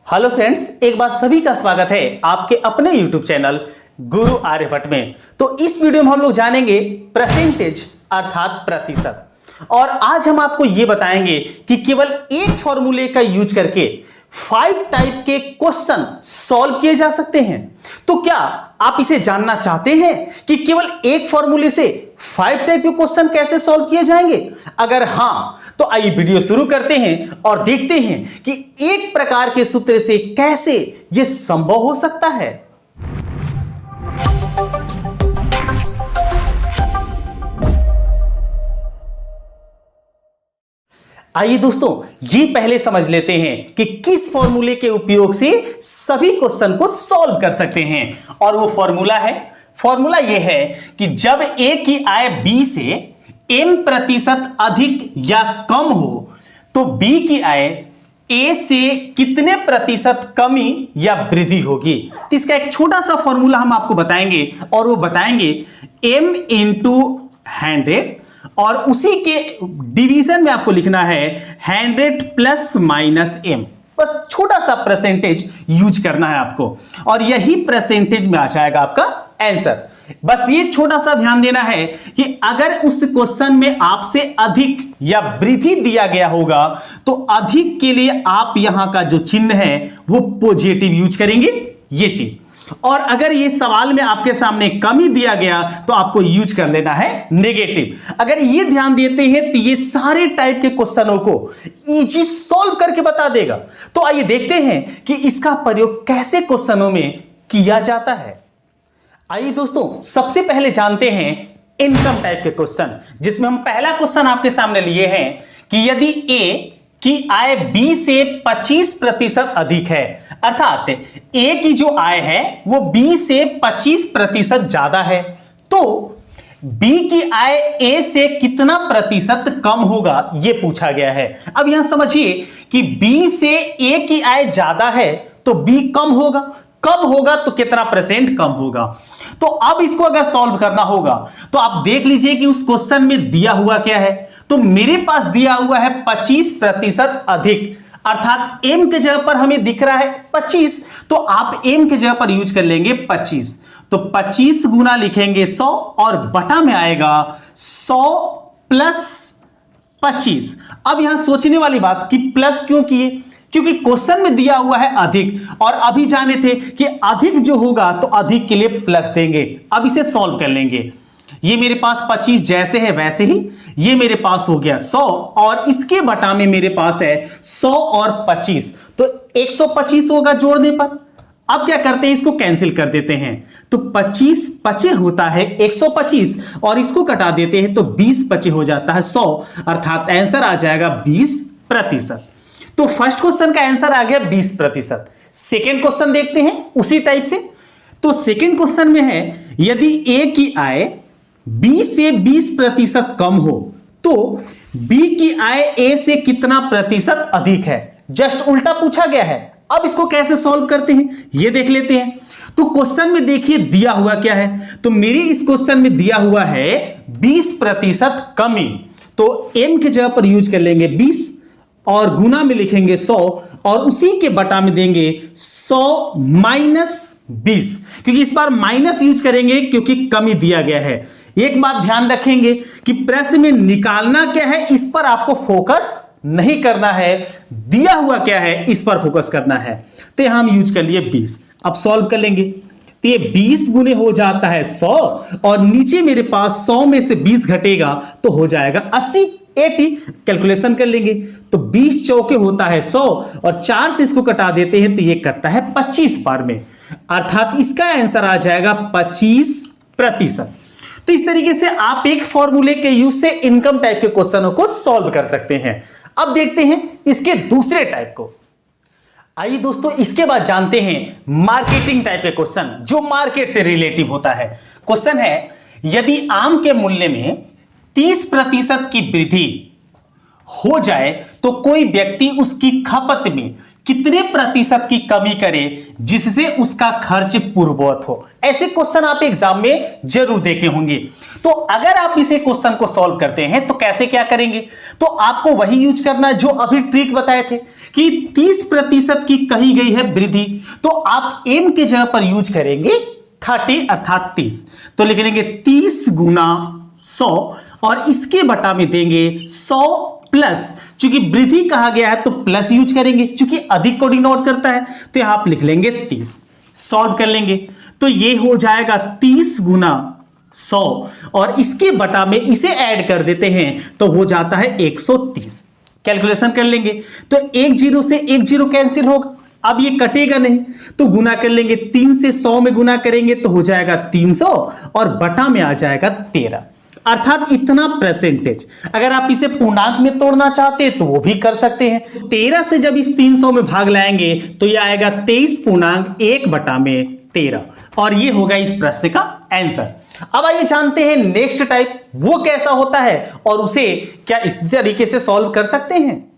Hello friends, एक बार सभी का स्वागत है आपके अपने YouTube चैनल गुरु आर्यभट्ट में। तो इस वीडियो में हम लोग जानेंगे परसेंटेज अर्थात प्रतिशत। और आज हम आपको यह बताएंगे कि केवल एक फॉर्मूले का यूज करके 5 टाइप के क्वेश्चन सॉल्व किए जा सकते हैं। तो क्या आप इसे जानना चाहते हैं कि केवल एक फॉर्मूले से 5 टाइप के क्वेश्चन कैसे सॉल्व किए जाएंगे? अगर हां तो आइए वीडियो शुरू करते हैं और देखते हैं कि एक प्रकार के सूत्र से कैसे यह संभव हो सकता है। आइए दोस्तों, ये पहले समझ लेते हैं कि किस फॉर्मूले के उपयोग से सभी क्वेश्चन को सॉल्व कर सकते हैं। और वो फॉर्मूला ये है कि जब ए की आय बी से m% अधिक या कम हो तो बी की आय ए से कितने प्रतिशत कमी या वृद्धि होगी। तो इसका एक छोटा सा फॉर्मूला हम आपको बताएंगे और वो बताएंगे m इंटू 100 और उसी के डिवीजन में आपको लिखना है 100 प्लस माइनस m। बस छोटा सा परसेंटेज यूज करना है आपको और यही परसेंटेज में आ जाएगा आपका आंसर। बस ये छोटा सा ध्यान देना है कि अगर उस क्वेश्चन में आपसे अधिक या वृद्धि दिया गया होगा तो अधिक के लिए आप यहां का जो चिन्ह है वो पॉजिटिव यूज करेंगे, ये चीज। और अगर ये सवाल में आपके सामने कमी दिया गया तो आपको यूज कर लेना है नेगेटिव। अगर ये ध्यान देते हैं तो ये सारे टाइप के क्वेश्चनों को इजी सॉल्व करके बता देगा। तो आइए देखते हैं कि इसका प्रयोग कैसे क्वेश्चनों में किया जाता है। आइए दोस्तों, सबसे पहले जानते हैं इनकम टाइप के क्वेश्चन, जिसमें हम पहला क्वेश्चन आपके सामने लिए हैं कि यदि ए की आय बी से 25% अधिक है, अर्थात ए की जो आय है वो बी से 25% ज्यादा है, तो बी की आय ए से कितना प्रतिशत कम होगा, यह पूछा गया है। अब यहां समझिए कि बी से ए की आय ज्यादा है तो बी कम होगा, कब होगा तो कितना परसेंट कम होगा। तो अब इसको अगर सॉल्व करना होगा तो आप देख लीजिए कि उस क्वेश्चन में दिया हुआ क्या है। तो मेरे पास दिया हुआ है 25% अधिक, अर्थात m के जगह पर हमें दिख रहा है 25, तो आप m के जगह पर यूज कर लेंगे 25। तो 25 गुना लिखेंगे 100 और बटा में आएगा 100 प्लस 25। अब यहां सोचने वाली बात कि प्लस क्यों किए, क्योंकि क्वेश्चन में दिया हुआ है अधिक और अभी जाने थे कि अधिक जो होगा तो अधिक के लिए प्लस देंगे। अब इसे सॉल्व कर लेंगे। ये मेरे पास 25 जैसे है वैसे ही, ये मेरे पास हो गया 100 और इसके बटा में मेरे पास है 100 और 25, तो 125 होगा जोड़ने पर। अब क्या करते हैं, इसको कैंसिल कर देते हैं। तो 25 25 होता है 125 और इसको कटा देते हैं तो 20 25 हो जाता है 100, अर्थात आंसर आ जाएगा 20%। तो फर्स्ट क्वेश्चन का आंसर आ गया 20%। सेकेंड क्वेश्चन देखते हैं उसी टाइप से। तो सेकेंड क्वेश्चन में है यदि ए की आय बी से 20% कम हो तो बी की आय ए से कितना प्रतिशत अधिक है। जस्ट उल्टा पूछा गया है। अब इसको कैसे सॉल्व करते हैं ये देख लेते हैं। तो क्वेश्चन में देखिए दिया हुआ क्या है, तो मेरी इस क्वेश्चन में दिया हुआ है 20% कमी, तो m के जगह पर यूज कर लेंगे 20 और गुना में लिखेंगे 100 और उसी के बटा में देंगे 100 माइनस 20, क्योंकि इस बार माइनस यूज करेंगे क्योंकि कमी दिया गया है। एक बात ध्यान रखेंगे कि प्रश्न में निकालना क्या है इस पर आपको फोकस नहीं करना है, दिया हुआ क्या है इस पर फोकस करना है। तो हम यूज कर लिए 20। अब सॉल्व कर लेंगे तो ये 20 गुने हो जाता है 100 और नीचे मेरे पास 100 में से 20 घटेगा तो हो जाएगा 80 कैलकुलेशन कर लेंगे। तो 20 चौके होता है 100 और 4 से इसको कटा देते हैं तो ये करता है 25 बार में, अर्थात इसका आंसर आ जाएगा 25%। तो इस तरीके से आप एक फॉर्मूले के यूज से इनकम टाइप के क्वेश्चनों को सॉल्व कर सकते हैं। अब देखते हैं इसके दूसरे टाइप को। आइए दोस्तों, इसके बाद जानते हैं मार्केटिंग टाइप के क्वेश्चन, जो मार्केट से रिलेटिव होता है। क्वेश्चन है यदि आम के मूल्य में 30% की वृद्धि हो जाए तो कोई व्यक्ति उसकी खपत में कितने प्रतिशत की कमी करे जिससे उसका खर्च पूर्ववत हो। ऐसे क्वेश्चन आप एग्जाम में जरूर देखे होंगे। तो अगर आप इसे क्वेश्चन को सॉल्व करते हैं तो कैसे क्या करेंगे, तो आपको वही यूज करना है जो अभी ट्रिक बताए थे कि 30% की कही गई है वृद्धि, तो आप m के जगह पर यूज करेंगे 30 अर्थात 30, तो लिख लेंगे 30 गुना 100 और इसके बटा में देंगे 100 प्लस, चूंकि वृद्धि कहा गया है तो प्लस यूज करेंगे, चूंकि अधिक को डिनोट करता है तो यहां आप लिख लेंगे 30। सॉल्व कर लेंगे तो ये हो जाएगा 30 गुना 100 और इसके बटा में इसे ऐड कर देते हैं तो हो जाता है 130। कैलकुलेशन कर लेंगे तो 1 0 से 1 0 कैंसिल होगा, अब ये कटेगा नहीं तो गुना कर लेंगे, 3 से 100 में गुना करेंगे तो हो जाएगा 300 और बटा में आ जाएगा 13, अर्थात इतना परसेंटेज। अगर आप इसे पूर्णांक में तोड़ना चाहते हैं तो वो भी कर सकते हैं। 13 से जब इस 300 में भाग लाएंगे तो ये आएगा 23.1/13 और ये होगा इस प्रश्न का आंसर। अब आइए जानते हैं नेक्स्ट टाइप वो कैसा होता है और उसे क्या इस तरीके से सॉल्व कर सकते हैं।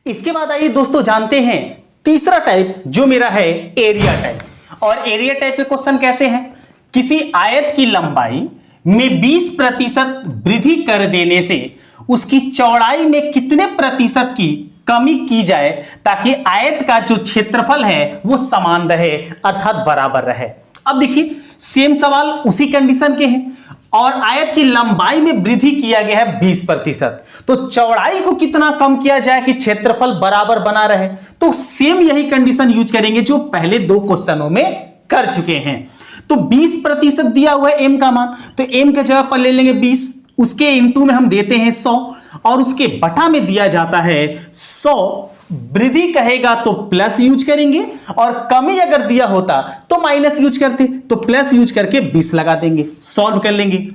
इसके बाद आइए दोस्तों जानते हैं तीसरा टाइप जो मेरा है एरिया टाइप। और एरिया टाइप के क्वेश्चन कैसे हैं, किसी आयत की लंबाई में 20% वृद्धि कर देने से उसकी चौड़ाई में कितने प्रतिशत की कमी की जाए ताकि आयत का जो क्षेत्रफल है वो समान रहे अर्थात बराबर रहे। अब देखिए सेम सवाल उसी कंडीशन के हैं और आयत की लंबाई में वृद्धि किया गया है 20%, तो चौड़ाई को कितना कम किया जाए कि क्षेत्रफल बराबर बना रहे, तो सेम यही कंडीशन यूज करेंगे जो पहले दो क्वेश्चनों में कर चुके हैं। तो 20% दिया हुआ है m का मान, तो m के जगह पर ले लेंगे 20, उसके इनटू में हम देते हैं 100 और उसके बटा में दिया जाता है 100। वृद्धि कहेगा तो प्लस यूज करेंगे और कमी अगर दिया होता तो माइनस यूज करते, तो प्लस यूज करके 20 लगा देंगे। सॉल्व कर लेंगे,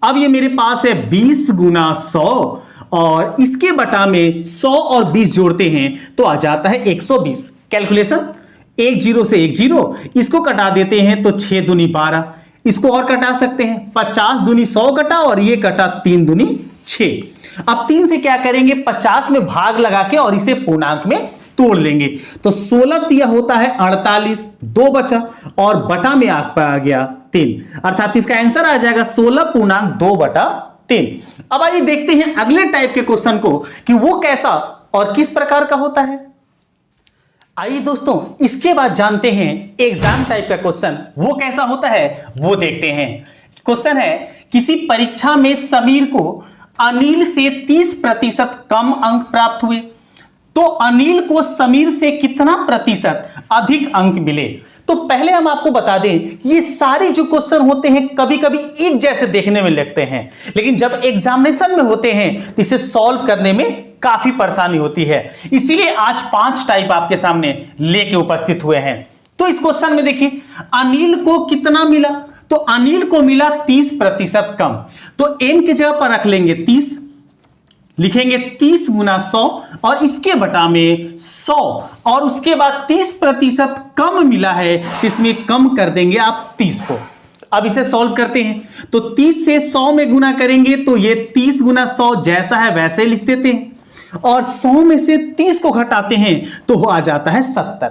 अब ये मेरे पास है 20 गुना 100 और इसके बटा में 100 और 20 जोड़ते हैं तो आ जाता है 120। कैलकुलेशन 1 0 से 1 0, इसको कटा देते हैं तो 6 दूनी 12, इसको और कटा सकते हैं 50 दूनी 100 कटा और ये कटा 3 दूनी 6। अब 3 से क्या करेंगे 50 में भाग लगा के और इसे पूर्णांक में तोड़ लेंगे, तो 16 दिया होता है 48, 2 बचा और बटा में आ गया 3, अर्थात इसका आंसर आ जाएगा 16.2/3। अब आइए देखते हैं अगले टाइप के क्वेश्चन को कि वो कैसा और किस प्रकार का होता है। आइए दोस्तों इसके बाद जानते हैं एग्जाम टाइप का क्वेश्चन वो कैसा होता है वो देखते हैं। क्वेश्चन है किसी परीक्षा में समीर को अनिल से 30% कम अंक प्राप्त हुए, तो अनिल को समीर से कितना प्रतिशत अधिक अंक मिले। तो पहले हम आपको बता दें ये सारे जो क्वेश्चन होते हैं कभी कभी एक जैसे देखने में लगते हैं, लेकिन जब एग्जामिनेशन में होते हैं तो इसे सॉल्व करने में काफी परेशानी होती है, इसीलिए आज 5 टाइप आपके सामने लेके उपस्थित हुए हैं। तो इस क्वेश्चन में देखिए अनिल को कितना मिला, तो अनिल को मिला 30% कम, तो m की जगह पर रख लेंगे 30, लिखेंगे 30 गुना 100 और इसके बटा में 100 और उसके बाद 30% कम मिला है, इसमें कम कर देंगे आप 30 को। अब इसे सॉल्व करते हैं तो 30 से 100 में गुना करेंगे तो ये 30 गुना 100 जैसा है वैसे लिख देते हैं और 100 में से 30 को घटाते हैं तो आ जाता है 70।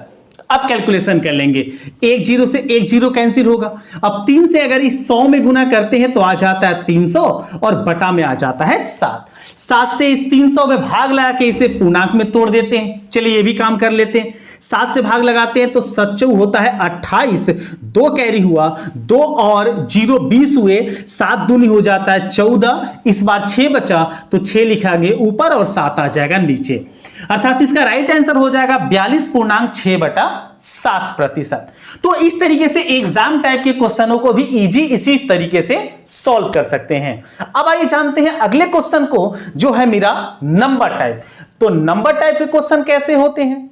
अब कैलकुलेशन कर लेंगे, 1 0 से 1 0 कैंसिल होगा। अब 3 से अगर इस 100 में गुना करते हैं तो आ जाता है 300 और बटा में आ जाता है 7। 7 से इस 300 में भाग लगा के इसे पूर्णांक में तोड़ देते हैं। चलिए ये भी काम कर लेते हैं, 7 से भाग लगाते हैं तो 7 होता है 28, 2 कैरी हुआ, 2 और 0 20 हुए, 7 दूनी हो जाता है 14, इस बार 6 बचा तो 6 लिखा गया ऊपर और 7 आ जाएगा नीचे, अर्थात इसका राइट आंसर हो जाएगा 42.6/7%। तो इस तरीके से एग्जाम टाइप के क्वेश्चनों को भी इजी इसी तरीके से सॉल्व कर सकते हैं। अब आइए जानते हैं अगले क्वेश्चन को जो है मेरा नंबर टाइप। तो नंबर टाइप के क्वेश्चन कैसे होते हैं,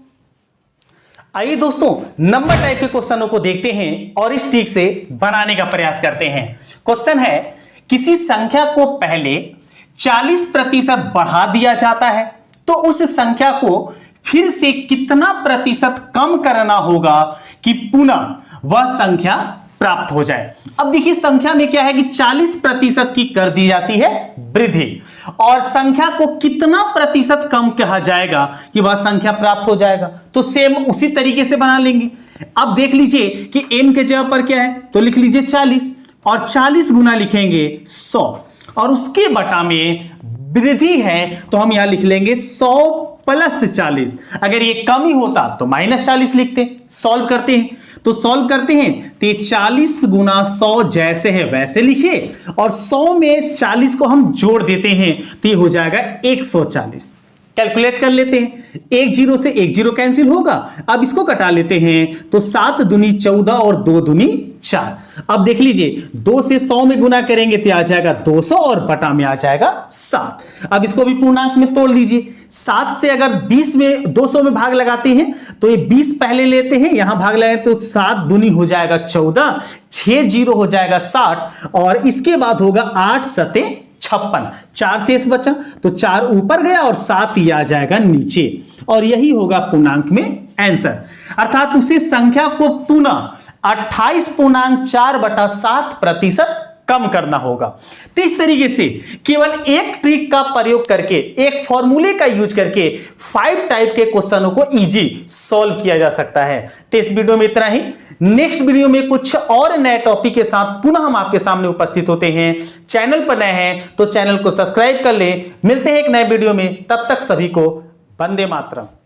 आइए दोस्तों नंबर टाइप के क्वेश्चनों को देखते हैं और इस ट्रिक से बनाने का प्रयास करते हैं। क्वेश्चन है किसी संख्या को पहले 40% बढ़ा दिया जाता है तो उस संख्या को फिर से कितना प्रतिशत कम करना होगा कि पुनः वह संख्या प्राप्त हो जाए। अब देखिए संख्या में क्या है कि 40% की कर दी जाती है वृद्धि, और संख्या को कितना प्रतिशत कम कहा जाएगा कि वह संख्या प्राप्त हो जाएगा, तो सेम उसी तरीके से बना लेंगे। अब देख लीजिए कि n के जगह पर क्या है, तो लिख लीजिए 40, और 40 गुना लिखेंगे 100, और उसके बटा में वृद्धि है तो हम यहां लिख लेंगे 100 प्लस 40। अगर ये कम ही होता तो -40 लिखते। सॉल्व करते हैं तो सॉल्व करते हैं तो 40 गुना 100 जैसे है वैसे लिखे, और 100 में 40 को हम जोड़ देते हैं तो ये हो जाएगा 140। कैलकुलेट कर लेते हैं, एक जीरो से एक जीरो कैंसिल होगा। अब इसको कटा लेते हैं तो 7 दूनी 14 और 2 दूनी 4। अब देख लीजिए 2 से 100 में गुना करेंगे तो आ जाएगा 200 और बटा में आ जाएगा 7। अब इसको भी पूर्णांक में तोड़ लीजिए। 7 से अगर 20 में 200 में भाग लगाते हैं तो ये 20 पहले लेते हैं, यहां भाग लगाए तो 7 दूनी हो जाएगा 14, 6 जीरो हो जाएगा 60, और इसके बाद होगा 8 सते 56, 4 शेष बचा तो 4 ऊपर गया और 7 ही आ जाएगा नीचे, और यही होगा पूर्णांक में आंसर। अर्थात उसी संख्या को पुनः 28.4/7% कम करना होगा। तो इस तरीके से केवल एक ट्रिक का प्रयोग करके, एक फॉर्मूले का यूज करके 5 टाइप के क्वेश्चनों को इजी सॉल्व किया जा सकता है। तो इस वीडियो में इतना ही। नेक्स्ट वीडियो में कुछ और नए टॉपिक के साथ पुनः हम आपके सामने उपस्थित होते हैं। चैनल पर नए हैं तो चैनल को सब्सक्राइब कर ले। मिलते हैं एक नए वीडियो में, तब तक सभी को वंदे मातरम।